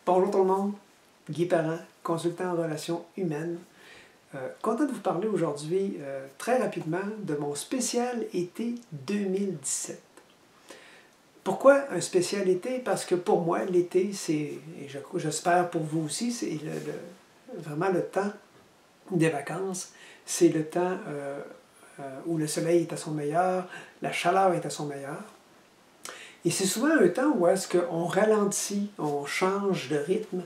Bonjour tout le monde, Guy Parent, consultant en relations humaines. Content de vous parler aujourd'hui très rapidement de mon spécial été 2017. Pourquoi un spécial été? Parce que pour moi, l'été, c'est, et j'espère pour vous aussi, c'est vraiment le temps des vacances. C'est le temps où le soleil est à son meilleur, la chaleur est à son meilleur. Et c'est souvent un temps où est-ce qu'on ralentit, on change de rythme.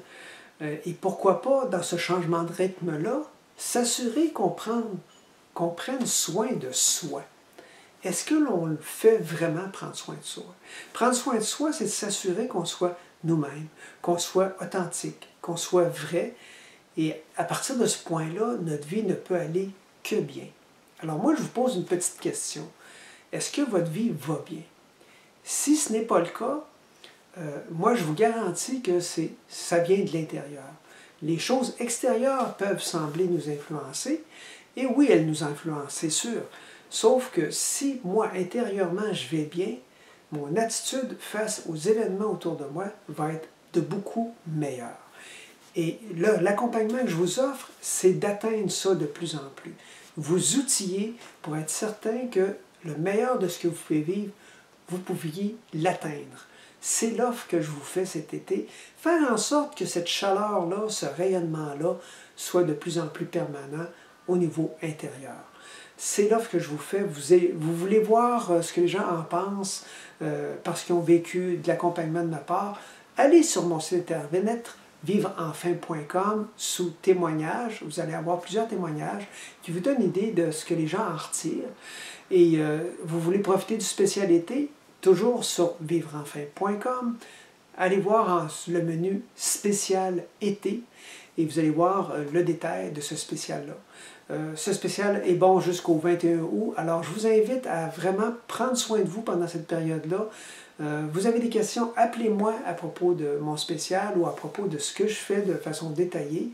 Et pourquoi pas, dans ce changement de rythme-là, s'assurer qu'on prenne soin de soi. Est-ce que l'on le fait vraiment prendre soin de soi? Prendre soin de soi, c'est de s'assurer qu'on soit nous-mêmes, qu'on soit authentique, qu'on soit vrai. Et à partir de ce point-là, notre vie ne peut aller que bien. Alors moi, je vous pose une petite question. Est-ce que votre vie va bien? Si ce n'est pas le cas, moi, je vous garantis que ça vient de l'intérieur. Les choses extérieures peuvent sembler nous influencer, et oui, elles nous influencent, c'est sûr. Sauf que si moi, intérieurement, je vais bien, mon attitude face aux événements autour de moi va être de beaucoup meilleure. Et là, l'accompagnement que je vous offre, c'est d'atteindre ça de plus en plus. Vous outiller pour être certain que le meilleur de ce que vous pouvez vivre, vous pouviez l'atteindre. C'est l'offre que je vous fais cet été. Faire en sorte que cette chaleur-là, ce rayonnement-là, soit de plus en plus permanent au niveau intérieur. C'est l'offre que je vous fais. Vous voulez voir ce que les gens en pensent parce qu'ils ont vécu de l'accompagnement de ma part. Allez sur mon site internet vivre-enfin.com sous témoignages. Vous allez avoir plusieurs témoignages qui vous donnent idée de ce que les gens en retirent. Et vous voulez profiter du spécial été? Toujours sur vivre-enfin.com. Allez voir le menu spécial été et vous allez voir le détail de ce spécial-là. Ce spécial est bon jusqu'au 21 août, alors je vous invite à vraiment prendre soin de vous pendant cette période-là. Vous avez des questions, appelez-moi à propos de mon spécial ou à propos de ce que je fais de façon détaillée.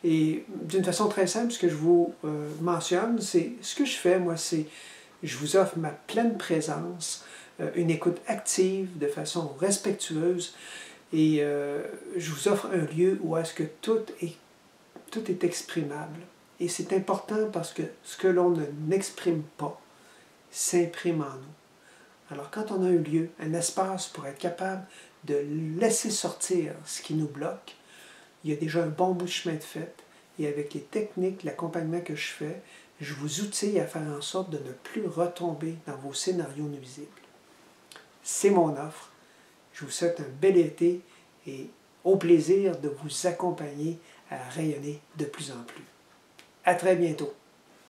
Et d'une façon très simple, ce que je vous mentionne, c'est ce que je fais, moi, c'est je vous offre ma pleine présence, une écoute active de façon respectueuse et je vous offre un lieu où est-ce que tout est exprimable. Et c'est important parce que ce que l'on n'exprime pas s'imprime en nous. Alors quand on a un lieu, un espace pour être capable de laisser sortir ce qui nous bloque, il y a déjà un bon bout de chemin de fait. Et avec les techniques, l'accompagnement que je fais, je vous outille à faire en sorte de ne plus retomber dans vos scénarios nuisibles. C'est mon offre. Je vous souhaite un bel été et au plaisir de vous accompagner à rayonner de plus en plus. À très bientôt.